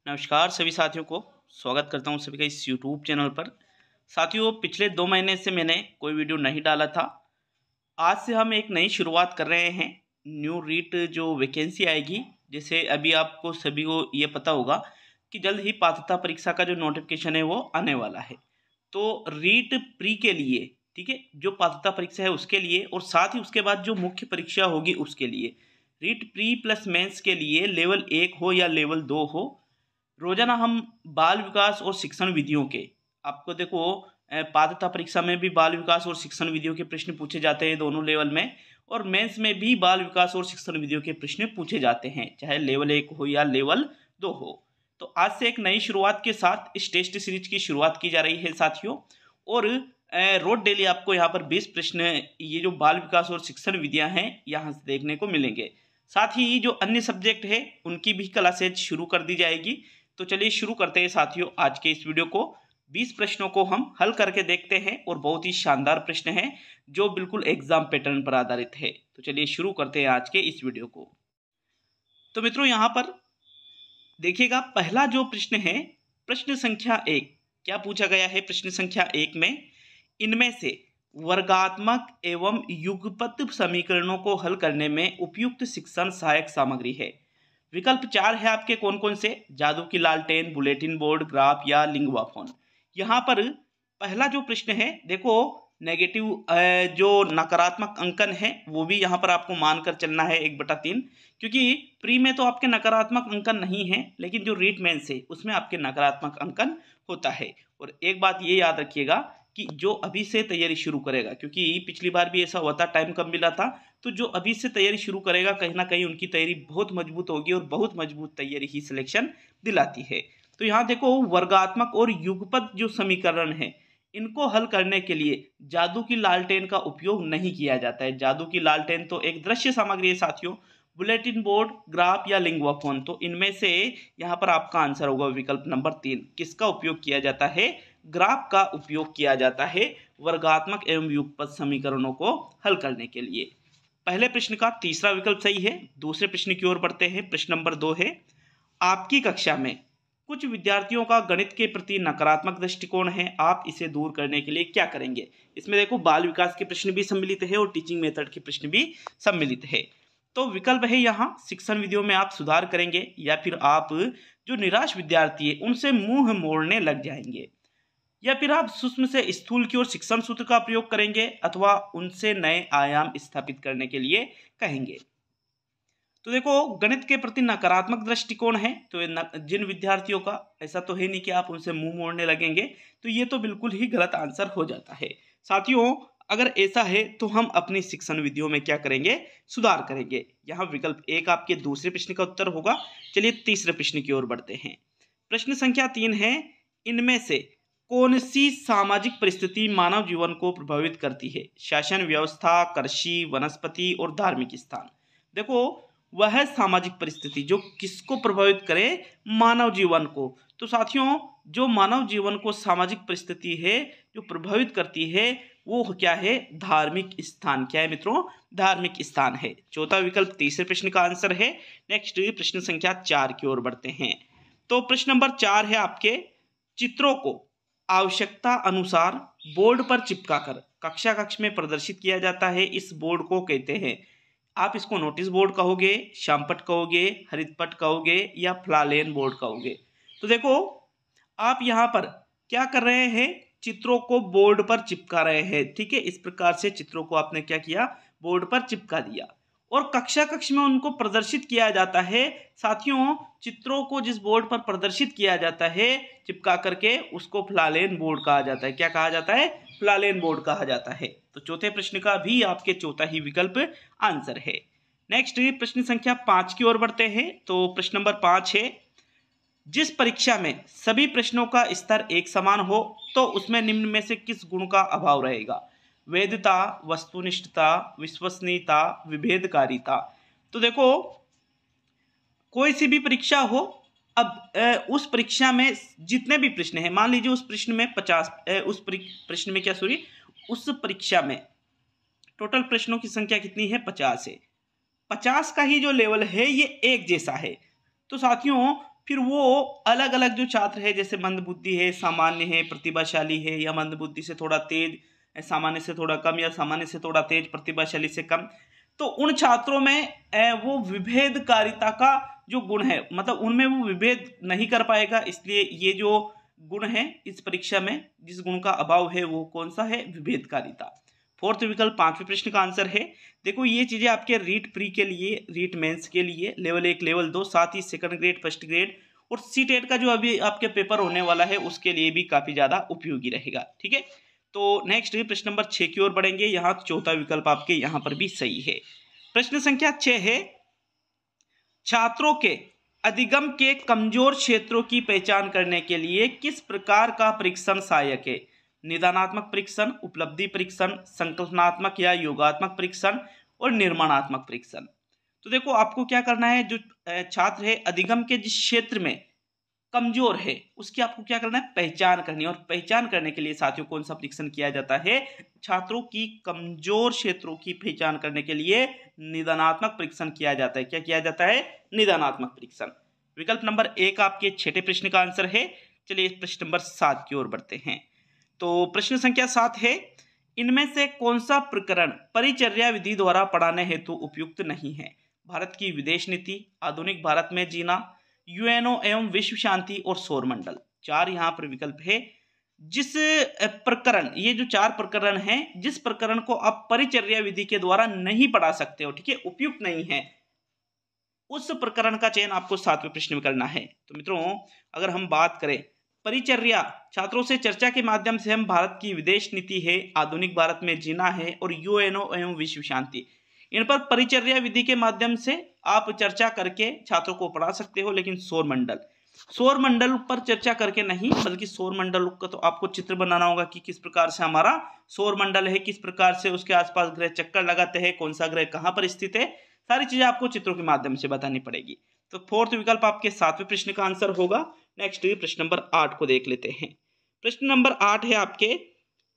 नमस्कार सभी साथियों को स्वागत करता हूं सभी का इस YouTube चैनल पर। साथियों, पिछले 2 महीने से मैंने कोई वीडियो नहीं डाला था। आज से हम एक नई शुरुआत कर रहे हैं। न्यू रीट जो वैकेंसी आएगी, जैसे अभी आपको सभी को ये पता होगा कि जल्द ही पात्रता परीक्षा का जो नोटिफिकेशन है वो आने वाला है। तो रीट प्री के लिए, ठीक है, जो पात्रता परीक्षा है उसके लिए और साथ ही उसके बाद जो मुख्य परीक्षा होगी उसके लिए, रीट प्री प्लस मेंस के लिए लेवल 1 हो या लेवल 2 हो, रोजाना हम बाल विकास और शिक्षण विधियों के, आपको देखो पात्रता परीक्षा में भी बाल विकास और शिक्षण विधियों के प्रश्न पूछे जाते हैं दोनों लेवल में, और मेंस में भी बाल विकास और शिक्षण विधियों के प्रश्न पूछे जाते हैं, चाहे लेवल 1 हो या लेवल 2 हो। तो आज से एक नई शुरुआत के साथ इस टेस्ट सीरीज की शुरुआत की जा रही है साथियों। और रोज डेली आपको यहाँ पर 20 प्रश्न, ये जो बाल विकास और शिक्षण विधियाँ हैं, यहाँ से देखने को मिलेंगे। साथ ही जो अन्य सब्जेक्ट है उनकी भी क्लासेज शुरू कर दी जाएगी। तो चलिए शुरू करते हैं साथियों आज के इस वीडियो को। 20 प्रश्नों को हम हल करके देखते हैं और बहुत ही शानदार प्रश्न हैं जो बिल्कुल एग्जाम पैटर्न पर आधारित है। तो चलिए शुरू करते हैं आज के इस वीडियो को। तो मित्रों, यहाँ पर देखिएगा, पहला जो प्रश्न है, प्रश्न संख्या 1, क्या पूछा गया है प्रश्न संख्या 1 में, इनमें से वर्गात्मक एवं युगपत समीकरणों को हल करने में उपयुक्त शिक्षण सहायक सामग्री है। विकल्प 4 है आपके कौन कौन से, जादू की लालटेन, बुलेटिन बोर्ड, ग्राफ या लिंगुआ फोन। यहाँ पर पहला जो प्रश्न है, देखो नेगेटिव जो नकारात्मक अंकन है वो भी यहाँ पर आपको मानकर चलना है 1/3, क्योंकि प्री में तो आपके नकारात्मक अंकन नहीं है, लेकिन जो रीट मेंस है उसमें आपके नकारात्मक अंकन होता है। और एक बात ये याद रखिएगा कि जो अभी से तैयारी शुरू करेगा, क्योंकि पिछली बार भी ऐसा हुआ था, टाइम कम मिला था, तो जो अभी से तैयारी शुरू करेगा कहीं ना कहीं उनकी तैयारी बहुत मजबूत होगी और बहुत मजबूत तैयारी ही सिलेक्शन दिलाती है। तो यहाँ देखो, वर्गात्मक और युगपत जो समीकरण है इनको हल करने के लिए जादू की लालटेन का उपयोग नहीं किया जाता है। जादू की लालटेन तो एक दृश्य सामग्री है साथियों। बुलेटिन बोर्ड, ग्राफ या लिंगुआ फोन, तो इनमें से यहाँ पर आपका आंसर होगा विकल्प नंबर 3। किसका उपयोग किया जाता है? ग्राफ का उपयोग किया जाता है वर्गात्मक एवं युगपत समीकरणों को हल करने के लिए। पहले प्रश्न का तीसरा विकल्प सही है। दूसरे प्रश्न की ओर बढ़ते हैं। प्रश्न नंबर 2 है, आपकी कक्षा में कुछ विद्यार्थियों का गणित के प्रति नकारात्मक दृष्टिकोण है, आप इसे दूर करने के लिए क्या करेंगे? इसमें देखो बाल विकास के प्रश्न भी सम्मिलित है और टीचिंग मेथड के प्रश्न भी सम्मिलित है। तो विकल्प है यहाँ, शिक्षण विधियों में आप सुधार करेंगे या फिर आप जो निराश विद्यार्थी है उनसे मुंह मोड़ने लग जाएंगे, या फिर आप सूक्ष्म से स्थूल की ओर शिक्षण सूत्र का प्रयोग करेंगे अथवा उनसे नए आयाम स्थापित करने के लिए कहेंगे। तो देखो, गणित के प्रति नकारात्मक दृष्टिकोण है, तो जिन विद्यार्थियों का, ऐसा तो है नहीं कि आप उनसे मुंह मोड़ने लगेंगे, तो ये तो बिल्कुल ही गलत आंसर हो जाता है साथियों। अगर ऐसा है तो हम अपनी शिक्षण विधियों में क्या करेंगे? सुधार करेंगे। यहाँ विकल्प 1 आपके दूसरे प्रश्न का उत्तर होगा। चलिए तीसरे प्रश्न की ओर बढ़ते हैं। प्रश्न संख्या 3 है, इनमें से कौन सी सामाजिक परिस्थिति मानव जीवन को प्रभावित करती है? शासन व्यवस्था, कृषि, वनस्पति और धार्मिक स्थान। देखो, वह सामाजिक परिस्थिति जो किसको प्रभावित करे? मानव जीवन को। तो साथियों, जो मानव जीवन को सामाजिक परिस्थिति है जो प्रभावित करती है वो क्या है? धार्मिक स्थान। क्या है मित्रों? धार्मिक स्थान है। चौथा विकल्प तीसरे प्रश्न का आंसर है। नेक्स्ट प्रश्न संख्या 4 की ओर बढ़ते हैं। तो प्रश्न नंबर 4 है आपके, चित्रों को आवश्यकता अनुसार बोर्ड पर चिपकाकर कक्षा कक्ष में प्रदर्शित किया जाता है, इस बोर्ड को कहते हैं? आप इसको नोटिस बोर्ड कहोगे, श्यामपट कहोगे, हरितपट कहोगे या फ्लालेन बोर्ड कहोगे? तो देखो, आप यहाँ पर क्या कर रहे हैं? चित्रों को बोर्ड पर चिपका रहे हैं, ठीक है। इस प्रकार से चित्रों को आपने क्या किया? बोर्ड पर चिपका दिया और कक्षा कक्ष में उनको प्रदर्शित किया जाता है। साथियों, चित्रों को जिस बोर्ड पर प्रदर्शित किया जाता है चिपका करके, उसको फ्लालेन बोर्ड कहा जाता है। क्या कहा जाता है? फ्लालेन बोर्ड कहा जाता है। तो चौथे प्रश्न का भी आपके चौथा ही विकल्प आंसर है। नेक्स्ट प्रश्न संख्या 5 की ओर बढ़ते हैं। तो प्रश्न नंबर 5 है, जिस परीक्षा में सभी प्रश्नों का स्तर एक समान हो तो उसमें निम्न में से किस गुण का अभाव रहेगा? वैधता, वस्तुनिष्ठता, विश्वसनीयता, विभेदकारिता। तो देखो, कोई सी भी परीक्षा हो, अब उस परीक्षा में जितने भी प्रश्न हैं, मान लीजिए उस प्रश्न में 50, उस परीक्षा में टोटल प्रश्नों की संख्या कितनी है? 50 है। 50 का ही जो लेवल है ये एक जैसा है। तो साथियों, फिर वो अलग अलग जो छात्र है, जैसे मंदबुद्धि है, सामान्य है, प्रतिभाशाली है, या मंदबुद्धि से थोड़ा तेज, सामान्य से थोड़ा कम, या सामान्य से थोड़ा तेज, प्रतिभाशाली से कम, तो उन छात्रों में वो विभेदकारिता का जो गुण है, मतलब उनमें वो विभेद नहीं कर पाएगा। इसलिए ये जो गुण है इस परीक्षा में जिस गुण का अभाव है वो कौन सा है? विभेदकारिता। फोर्थ विकल्प 5वें प्रश्न का आंसर है। देखो ये चीजें आपके रीट प्री के लिए, रीट मेंस के लिए, लेवल 1 लेवल 2, साथ ही सेकंड ग्रेड, फर्स्ट ग्रेड और सीटेट का जो अभी आपके पेपर होने वाला है उसके लिए भी काफी ज्यादा उपयोगी रहेगा। ठीक है, तो नेक्स्ट प्रश्न नंबर 6 की ओर बढ़ेंगे। यहाँ चौथा विकल्प आपके यहाँ पर भी सही है। प्रश्न संख्या 6 है, छात्रों के अधिगम के कमजोर क्षेत्रों की पहचान करने के लिए किस प्रकार का परीक्षण सहायक है? निदानात्मक परीक्षण, उपलब्धि परीक्षण, संकल्पनात्मक या योगात्मक परीक्षण और निर्माणात्मक परीक्षण। तो देखो आपको क्या करना है, जो छात्र है अधिगम के जिस क्षेत्र में कमजोर है उसकी आपको क्या करना है? पहचान करनी है। और पहचान करने के लिए साथियों कौन सा परीक्षण किया जाता है? छात्रों की कमजोर क्षेत्रों की पहचान करने के लिए निदानात्मक परीक्षण किया जाता है। क्या किया जाता है? निदानात्मक परीक्षण। विकल्प नंबर 1 आपके 6ठे प्रश्न का आंसर है। चलिए प्रश्न नंबर 7 की ओर बढ़ते हैं। तो प्रश्न संख्या 7 है, इनमें से कौन सा प्रकरण परिचर्या विधि द्वारा पढ़ाने हेतु उपयुक्त नहीं है? भारत की विदेश नीति, आधुनिक भारत में जीना, यूएनओ एवं विश्व शांति और सौरमंडल। 4 यहाँ पर विकल्प है। जिस प्रकरण, ये जो 4 प्रकरण हैं, जिस प्रकरण को आप परिचर्या विधि के द्वारा नहीं पढ़ा सकते हो, ठीक है, उपयुक्त नहीं है, उस प्रकरण का चयन आपको 7वें प्रश्न में करना है। तो मित्रों अगर हम बात करें परिचर्या, छात्रों से चर्चा के माध्यम से हम भारत की विदेश नीति है, आधुनिक भारत में जीना है और यूएनओ एवं विश्व शांति, इन पर परिचर्या विधि के माध्यम से आप चर्चा करके छात्रों को पढ़ा सकते हो। लेकिन सौरमंडल पर चर्चा करके नहीं, बल्कि सौरमंडल का तो आपको चित्र बनाना होगा कि किस प्रकार से हमारा सौरमंडल है, किस प्रकार से उसके आसपास ग्रह चक्कर लगाते हैं, कौन सा ग्रह कहाँ पर स्थित है, सारी चीजें आपको चित्रों के माध्यम से बतानी पड़ेगी। तो फोर्थ विकल्प आपके 7वें प्रश्न का आंसर होगा। नेक्स्ट प्रश्न नंबर 8 को देख लेते हैं। प्रश्न नंबर 8 है आपके,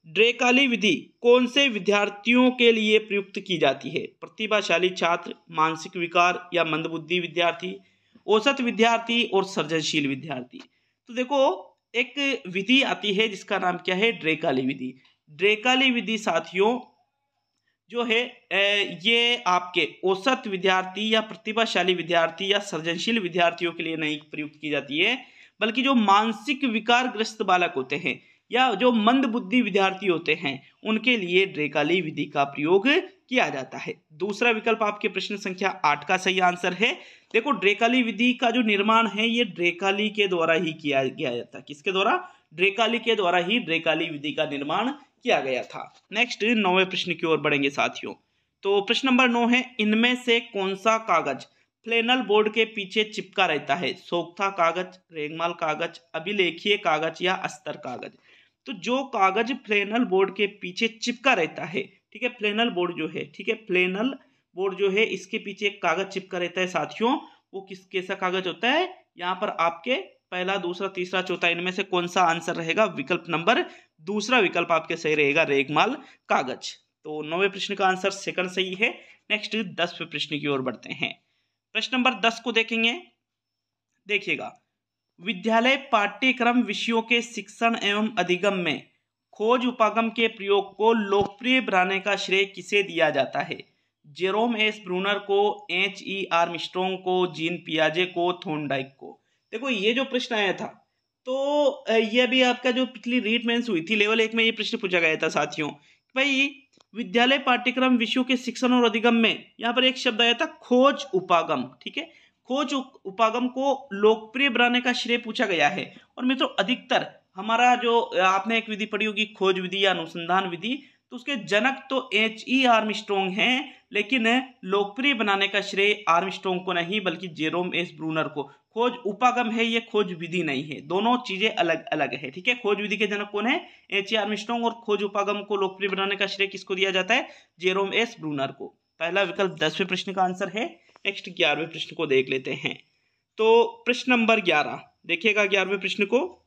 ड्रेकाली विधि कौन से विद्यार्थियों के लिए प्रयुक्त की जाती है? प्रतिभाशाली छात्र, मानसिक विकार या मंदबुद्धि विद्यार्थी, औसत विद्यार्थी और सृजनशील विद्यार्थी। तो देखो एक विधि आती है जिसका नाम क्या है? ड्रेकाली विधि। ड्रेकाली विधि साथियों जो है ये आपके औसत विद्यार्थी या प्रतिभाशाली विद्यार्थी या सृजनशील विद्यार्थियों के लिए नहीं प्रयुक्त की जाती है, बल्कि जो मानसिक विकार ग्रस्त बालक होते हैं या जो मंद बुद्धि विद्यार्थी होते हैं उनके लिए ड्रेकाली विधि का प्रयोग किया जाता है। दूसरा विकल्प आपके प्रश्न संख्या 8 का सही आंसर है। देखो ड्रेकाली विधि का जो निर्माण है ये ड्रेकाली के द्वारा ही किया जाता है। किसके द्वारा? ड्रेकाली के द्वारा ही ड्रेकाली विधि का निर्माण किया गया था। नेक्स्ट 9वें प्रश्न की ओर बढ़ेंगे साथियों। तो प्रश्न नंबर 9 है, इनमें से कौन सा कागज फ्लेनल बोर्ड के पीछे चिपका रहता है? सोख्ता कागज, रेगमाल कागज, अभिलेखीय कागज या अस्तर कागज। तो जो कागज फ्लेनल बोर्ड के पीछे चिपका रहता है, ठीक है, फ्लेनल बोर्ड जो है, ठीक है, फ्लेनल बोर्ड जो है इसके पीछे एक कागज चिपका रहता है साथियों, वो कैसा कागज होता है? यहाँ पर आपके पहला, दूसरा, तीसरा, चौथा, इनमें से कौन सा आंसर रहेगा? विकल्प नंबर दूसरा विकल्प आपके सही रहेगा, रेगमाल कागज। तो 9वें प्रश्न का आंसर सेकंड सही है। नेक्स्ट 10वें प्रश्न की ओर बढ़ते हैं। प्रश्न नंबर 10 को देखेंगे। देखिएगा, विद्यालय पाठ्यक्रम विषयों के शिक्षण एवं अधिगम में खोज उपागम के प्रयोग को लोकप्रिय बनाने का श्रेय किसे दिया जाता है? जेरोम एस ब्रूनर को, H.E. आर्मस्ट्रॉन्ग को, जीन पियाजे को, थॉर्नडाइक को। देखो ये जो प्रश्न आया था तो ये भी आपका जो पिछली रीट मेंस हुई थी लेवल 1 में ये प्रश्न पूछा गया था साथियों। भाई विद्यालय पाठ्यक्रम विषयों के शिक्षण और अधिगम में यहाँ पर एक शब्द आया था खोज उपागम, ठीक है, खोज उपागम को लोकप्रिय बनाने का श्रेय पूछा गया है। और मित्रों अधिकतर हमारा जो आपने एक विधि पढ़ी होगी खोज विधि या अनुसंधान विधि, तो उसके जनक तो H.E. आर्मस्ट्रॉन्ग हैं, लेकिन लोकप्रिय बनाने का श्रेय आर्मस्ट्रॉन्ग को नहीं बल्कि जेरोम एस ब्रूनर को। खोज उपागम है, ये खोज विधि नहीं है, दोनों चीजें अलग अलग है, ठीक है। खोज विधि के जनक कौन है? H.E. आर्मस्ट्रॉन्ग। और खोज उपागम को लोकप्रिय बनाने का श्रेय किसको दिया जाता है? जेरोम एस ब्रूनर को। पहला विकल्प 10वें प्रश्न का आंसर है। नेक्स्ट 11वें प्रश्न को देख लेते हैं। तो प्रश्न नंबर 11 देखिएगा, 11वें प्रश्न को,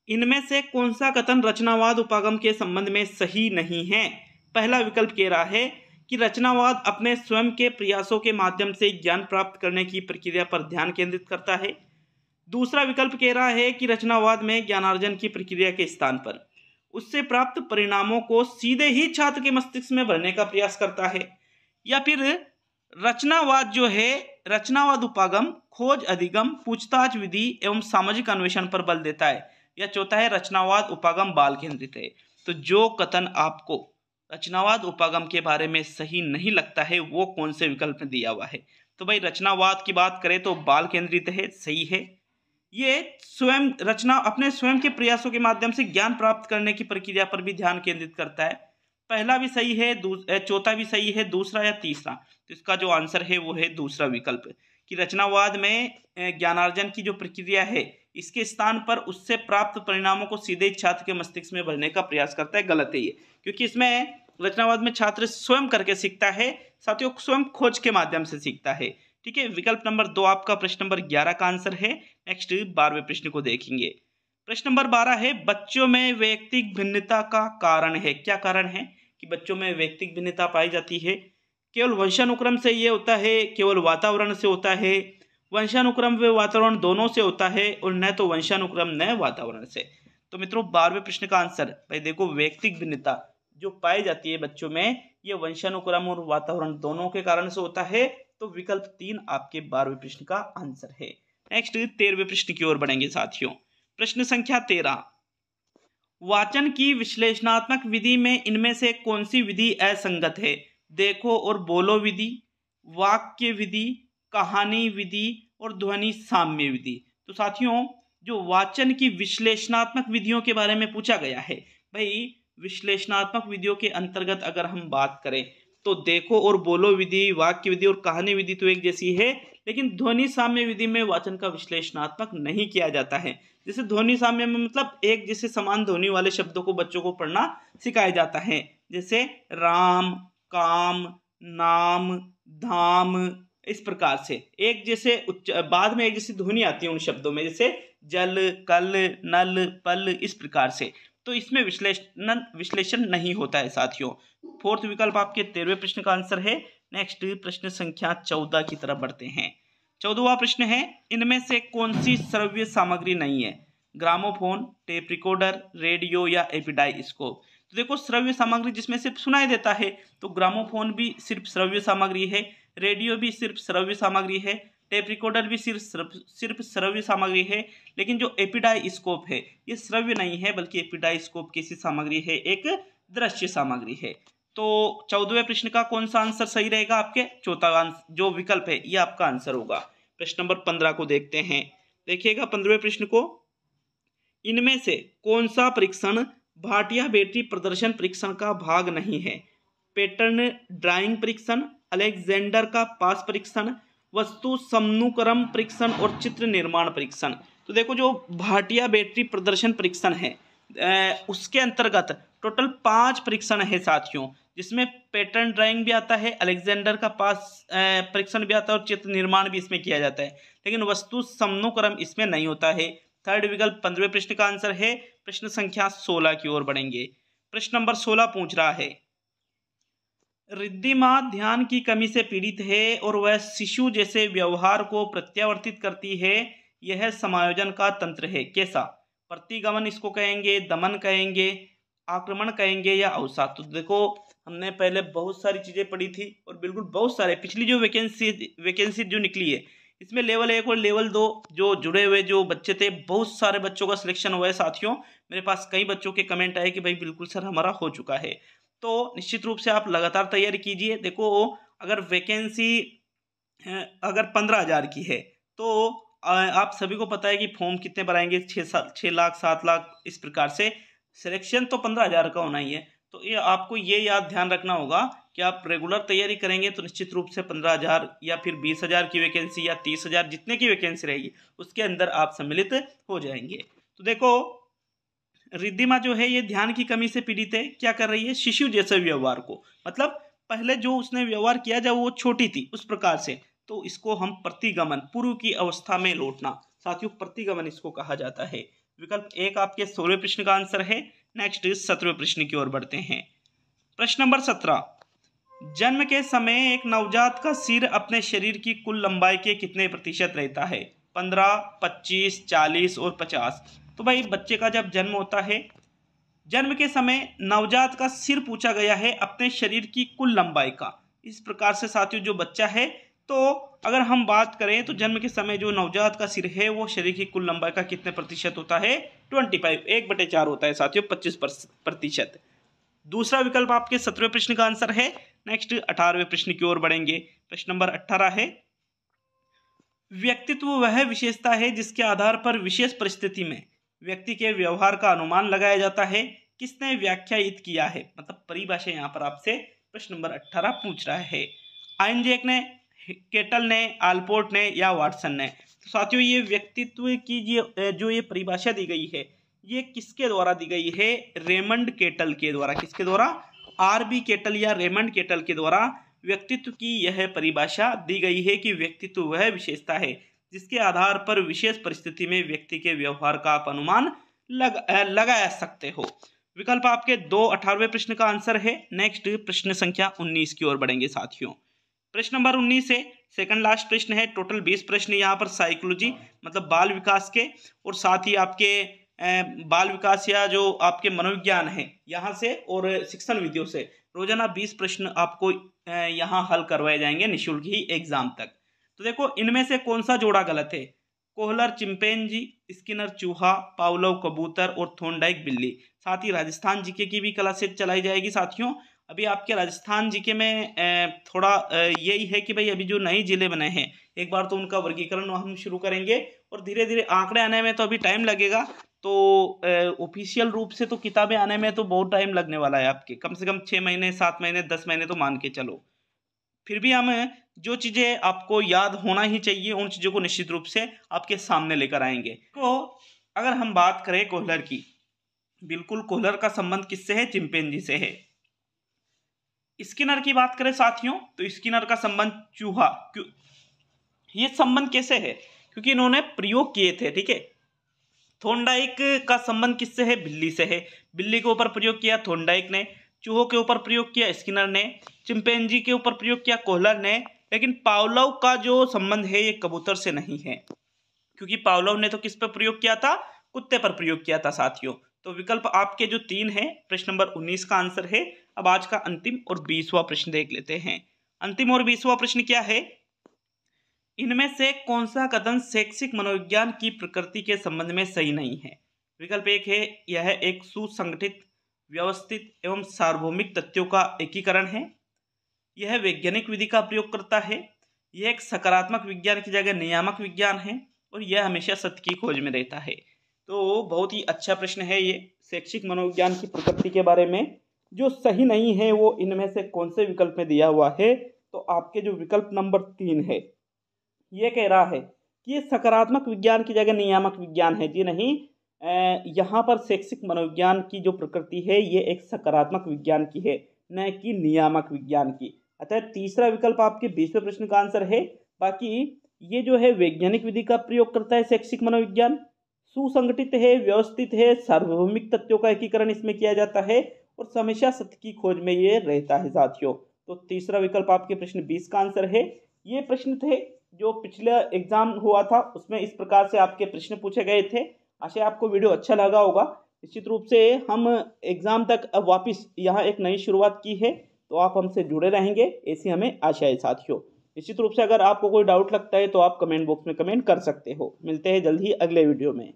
इनमें से कौन सा कथन रचनावाद उपागम के संबंध में सही नहीं है? पहला विकल्प कह रहा है कि रचनावाद अपने स्वयं के प्रयासों के माध्यम से ज्ञान प्राप्त करने की प्रक्रिया पर ध्यान केंद्रित करता है। दूसरा विकल्प कह रहा है कि रचनावाद में ज्ञानार्जन की प्रक्रिया के स्थान पर उससे प्राप्त परिणामों को सीधे ही छात्र के मस्तिष्क में भरने का प्रयास करता है। या फिर रचनावाद जो है, रचनावाद उपागम, खोज, अधिगम, पूछताछ विधि एवं सामाजिक अन्वेषण पर बल देता है। या चौथा है रचनावाद उपागम बाल केंद्रित है। तो जो कथन आपको रचनावाद उपागम के बारे में सही नहीं लगता है वो कौन से विकल्प में दिया हुआ है? तो भाई रचनावाद की बात करें तो बाल केंद्रित है, सही है। ये स्वयं रचना अपने स्वयं के प्रयासों के माध्यम से ज्ञान प्राप्त करने की प्रक्रिया पर भी ध्यान केंद्रित करता है। पहला भी सही है, चौथा भी सही है, दूसरा या तीसरा। तो इसका जो आंसर है वो है दूसरा विकल्प कि रचनावाद में ज्ञानार्जन की जो प्रक्रिया है इसके स्थान पर उससे प्राप्त परिणामों को सीधे छात्र के मस्तिष्क में भरने का प्रयास करता है। गलत है ये, क्योंकि इसमें रचनावाद में छात्र स्वयं करके सीखता है, साथियों स्वयं खोज के माध्यम से सीखता है। ठीक है, विकल्प नंबर 2 आपका प्रश्न नंबर 11 का आंसर है। नेक्स्ट 12वें प्रश्न को देखेंगे। प्रश्न नंबर 12 है बच्चों में व्यक्तिक भिन्नता का कारण है। क्या कारण है कि बच्चों में व्यक्तिक भिन्नता पाई जाती है? केवल वंशानुक्रम से ये होता है, केवल वातावरण से होता है, वंशानुक्रम व वातावरण दोनों से होता है, और न तो वंशानुक्रम न वातावरण से। तो मित्रों 12वें प्रश्न का आंसर भाई देखो, व्यक्तिक भिन्नता जो पाई जाती है बच्चों में ये वंशानुक्रम और वातावरण दोनों के कारण से होता है। तो विकल्प 3 आपके 12वें प्रश्न का आंसर है। नेक्स्ट 13वें प्रश्न की ओर बढ़ेंगे साथियों। प्रश्न संख्या 13, वाचन की विश्लेषणात्मक विधि में इनमें से कौन सी विधि असंगत है? देखो और बोलो विधि, वाक्य विधि, कहानी विधि और ध्वनि साम्य विधि। तो साथियों जो वाचन की विश्लेषणात्मक विधियों के बारे में पूछा गया है, भाई विश्लेषणात्मक विधियों के अंतर्गत अगर हम बात करें तो देखो और बोलो विधि, वाक्य विधि और कहानी विधि तो एक जैसी है, लेकिन ध्वनि साम्य विधि में वाचन का विश्लेषणात्मक नहीं किया जाता है। जैसे ध्वनि साम्य में मतलब एक जैसे समान ध्वनि वाले शब्दों को बच्चों को पढ़ना सिखाया जाता है, जैसे राम, काम, नाम, धाम, इस प्रकार से एक जैसे बाद में एक जैसी ध्वनि आती है उन शब्दों में, जैसे जल, कल, नल, पल, इस प्रकार से। तो इसमें विश्लेषण नहीं होता है साथियों। फोर्थ विकल्प आपके 13वें प्रश्न का आंसर है। नेक्स्ट प्रश्न संख्या 14 की तरफ बढ़ते हैं। 14वां प्रश्न है इनमें से कौन सी श्रव्य सामग्री नहीं है? ग्रामोफोन, टेप रिकॉर्डर, रेडियो या एपिडाइस्कोप। तो देखो श्रव्य सामग्री जिसमें सिर्फ सुनाई देता है तो ग्रामोफोन भी सिर्फ श्रव्य सामग्री है, रेडियो भी सिर्फ श्रव्य सामग्री है, टेप रिकॉर्डर भी सिर्फ श्रव्य सामग्री है। लेकिन जो एपिडाइस्कोप है ये श्रव्य नहीं है, बल्कि एपिडाइस्कोप कैसी सामग्री है? एक दृश्य सामग्री है। तो 14वें प्रश्न का कौन सा आंसर सही रहेगा? आपके चौथा जो विकल्प है ये आपका आंसर होगा। प्रश्न नंबर 15 को देखते हैं। देखिएगा 15वें प्रश्न को, इनमें से कौन सा परीक्षण भाटिया बैटरी प्रदर्शन परीक्षण का भाग नहीं है? पैटर्न ड्राइंग परीक्षण, अलेक्जेंडर का पास परीक्षण, वस्तु समनुक्रम परीक्षण और चित्र निर्माण परीक्षण। तो देखो जो भाटिया बैटरी प्रदर्शन परीक्षण है उसके अंतर्गत टोटल 5 परीक्षण है साथियों, जिसमें पैटर्न ड्राइंग भी आता है, अलेक्जेंडर का पास परीक्षण भी आता है और चित्र निर्माण भी इसमें किया जाता है, लेकिन वस्तु समनुक्रम इसमें नहीं होता है। थर्ड विकल्प 15वें प्रश्न का आंसर है। प्रश्न संख्या 16 की ओर बढ़ेंगे। प्रश्न नंबर 16 पूछ रहा है रिद्धिमा ध्यान की कमी से पीड़ित है और वह शिशु जैसे व्यवहार को प्रत्यावर्तित करती है, यह समायोजन का तंत्र है। कैसा? प्रतिगमन इसको कहेंगे, दमन कहेंगे, आक्रमण कहेंगे या अवसाद। तो देखो हमने पहले बहुत सारी चीजें पढ़ी थी और बिल्कुल बहुत सारे पिछली जो वैकेंसी जो निकली है इसमें लेवल 1 और लेवल 2 जो जुड़े हुए जो बच्चे थे, बहुत सारे बच्चों का सिलेक्शन हुआ है साथियों। मेरे पास कई बच्चों के कमेंट आए कि भाई बिल्कुल सर हमारा हो चुका है। तो निश्चित रूप से आप लगातार तैयारी कीजिए। देखो अगर वैकेंसी अगर 15,000 की है तो आप सभी को पता है कि फॉर्म कितने भराएंगे, 6 लाख 7 लाख, इस प्रकार से सिलेक्शन तो 15,000 का होना ही है। तो ये आपको ये याद ध्यान रखना होगा कि आप रेगुलर तैयारी करेंगे तो निश्चित रूप से 15,000 या फिर 20,000 की वैकेंसी या 30,000 जितने की वैकेंसी रहेगी उसके अंदर आप सम्मिलित हो जाएंगे। तो देखो रिद्धिमा जो है ये ध्यान की कमी से पीड़ित है। क्या कर रही है? शिशु जैसे व्यवहार को, मतलब पहले जो उसने व्यवहार किया जब वो छोटी थी उस प्रकार से, तो इसको हम प्रतिगमन, पूर्व की अवस्था में लौटना, साथियों प्रतिगमन इसको कहा जाता है। विकल्प 1 आपके 16वें प्रश्न का आंसर है। नेक्स्ट 17वें प्रश्न की ओर बढ़ते हैं। प्रश्न नंबर 17, जन्म के समय एक नवजात का सिर अपने शरीर की कुल लंबाई के कितने प्रतिशत रहता है? 15, 25, 40 और 50। तो भाई बच्चे का जब जन्म होता है, जन्म के समय नवजात का सिर पूछा गया है अपने शरीर की कुल लंबाई का। इस प्रकार से साथियों जो बच्चा है, तो अगर हम बात करें तो जन्म के समय जो नवजात का सिर है वो शरीर की कुल लंबाई का कितने प्रतिशत होता है? 25, 1/4 होता है साथियों, 25%। दूसरा विकल्प आपके 17वें प्रश्न का आंसर है। नेक्स्ट 18वें प्रश्न की ओर बढ़ेंगे। प्रश्न नंबर 18 है, व्यक्तित्व वह विशेषता है जिसके आधार पर विशेष परिस्थिति में व्यक्ति के व्यवहार का अनुमान लगाया जाता है। किसने व्याख्यायित किया है? मतलब परिभाषा यहाँ पर आपसे प्रश्न नंबर 18 पूछ रहा है। आइंजैक ने, केटल ने, आल्पोर्ट ने या वाटसन ने? तो साथियों ये व्यक्तित्व की जो ये परिभाषा दी गई है, ये किसके द्वारा दी गई है? रेमंड केटल के द्वारा। किसके द्वारा? आरबी केटल या रेमंड केटल के द्वारा व्यक्तित्व की यह परिभाषा दी गई है कि व्यक्तित्व वह विशेषता है जिसके आधार पर विशेष परिस्थिति में व्यक्ति के व्यवहार का आप अनुमान लगा सकते हो। विकल्प आपके 2 18वें प्रश्न का आंसर है। नेक्स्ट प्रश्न संख्या 19 की ओर बढ़ेंगे साथियों। प्रश्न नंबर 19 है, सेकंड लास्ट प्रश्न है। टोटल 20 प्रश्न यहाँ पर साइकोलॉजी मतलब बाल विकास के, और साथ ही आपके बाल विकास या जो आपके मनोविज्ञान है यहाँ से, और शिक्षण विधियों से रोजाना 20 प्रश्न आपको यहाँ हल करवाए जाएंगे निःशुल्क ही एग्जाम तक। तो देखो इनमें से कौन सा जोड़ा गलत है? कोहलर चिंपैंजी, स्किनर चूहा, पावलोव कबूतर और थॉर्नडाइक बिल्ली। साथ ही राजस्थान जीके की भी क्लासेज चलाई जाएगी साथियों। अभी आपके राजस्थान जीके में थोड़ा यही है कि भाई अभी जो नए जिले बने हैं एक बार तो उनका वर्गीकरण हम शुरू करेंगे, और धीरे धीरे आंकड़े आने में तो अभी टाइम लगेगा। तो ऑफिशियल रूप से तो किताबें आने में तो बहुत टाइम लगने वाला है, आपके कम से कम 6 महीने, 7 महीने, 10 महीने तो मान के चलो। फिर भी हम जो चीज़ें आपको याद होना ही चाहिए उन चीज़ों को निश्चित रूप से आपके सामने लेकर आएंगे। तो अगर हम बात करें कोहलर की, बिल्कुल कोहलर का संबंध किससे है? चिंपैंजी से है। स्किनर की बात करें साथियों तो स्किनर का संबंध चूहा। क्यों ये संबंध कैसे है? क्योंकि इन्होंने प्रयोग किए थे, ठीक है। थॉर्नडाइक का संबंध किससे है? बिल्ली से है। बिल्ली के ऊपर प्रयोग किया थॉर्नडाइक ने, चूहों के ऊपर प्रयोग किया स्किनर ने, चिंपैंजी के ऊपर प्रयोग किया कोहलर ने। लेकिन पावलोव का जो संबंध है ये कबूतर से नहीं है, क्योंकि पावलोव ने तो किस पर प्रयोग किया था? कुत्ते पर प्रयोग किया था साथियों। तो विकल्प आपके जो 3 है प्रश्न नंबर 19 का आंसर है। अब आज का अंतिम और 20वां प्रश्न देख लेते हैं। अंतिम और 20वां प्रश्न क्या है? इनमें से कौन सा कथन शैक्षिक मनोविज्ञान की प्रकृति के संबंध में सही नहीं है? विकल्प 1 है, यह एक सुसंगठित, व्यवस्थित एवं सार्वभौमिक तथ्यों का एकीकरण है। यह वैज्ञानिक विधि का प्रयोग करता है। यह एक सकारात्मक विज्ञान की जगह नियामक विज्ञान है, और यह हमेशा सत्य की खोज में रहता है। तो बहुत ही अच्छा प्रश्न है ये, शैक्षिक मनोविज्ञान की प्रकृति के बारे में जो सही नहीं है वो इनमें से कौन से विकल्प में दिया हुआ है? तो आपके जो विकल्प नंबर 3 है ये कह रहा है कि ये सकारात्मक विज्ञान की जगह नियामक विज्ञान है। जी नहीं, यहाँ पर शैक्षिक मनोविज्ञान की जो प्रकृति है ये एक सकारात्मक विज्ञान की है, न कि नियामक विज्ञान की। अतः तीसरा विकल्प आपके 20वें प्रश्न का आंसर है। बाकी ये जो है वैज्ञानिक विधि का प्रयोग करता है शैक्षिक मनोविज्ञान, सुसंगठित है, व्यवस्थित है, सार्वभौमिक तथ्यों का एकीकरण इसमें किया जाता है, और हमेशा सत्य की खोज में ये रहता है साथियों। तो तीसरा विकल्प आपके प्रश्न 20 का आंसर है। ये प्रश्न थे जो पिछला एग्जाम हुआ था उसमें इस प्रकार से आपके प्रश्न पूछे गए थे। आशा है आपको वीडियो अच्छा लगा होगा। निश्चित रूप से हम एग्जाम तक अब वापस यहाँ एक नई शुरुआत की है, तो आप हमसे जुड़े रहेंगे ऐसी हमें आशा है साथियों। निश्चित रूप से अगर आपको कोई डाउट लगता है तो आप कमेंट बॉक्स में कमेंट कर सकते हो। मिलते हैं जल्द ही अगले वीडियो में।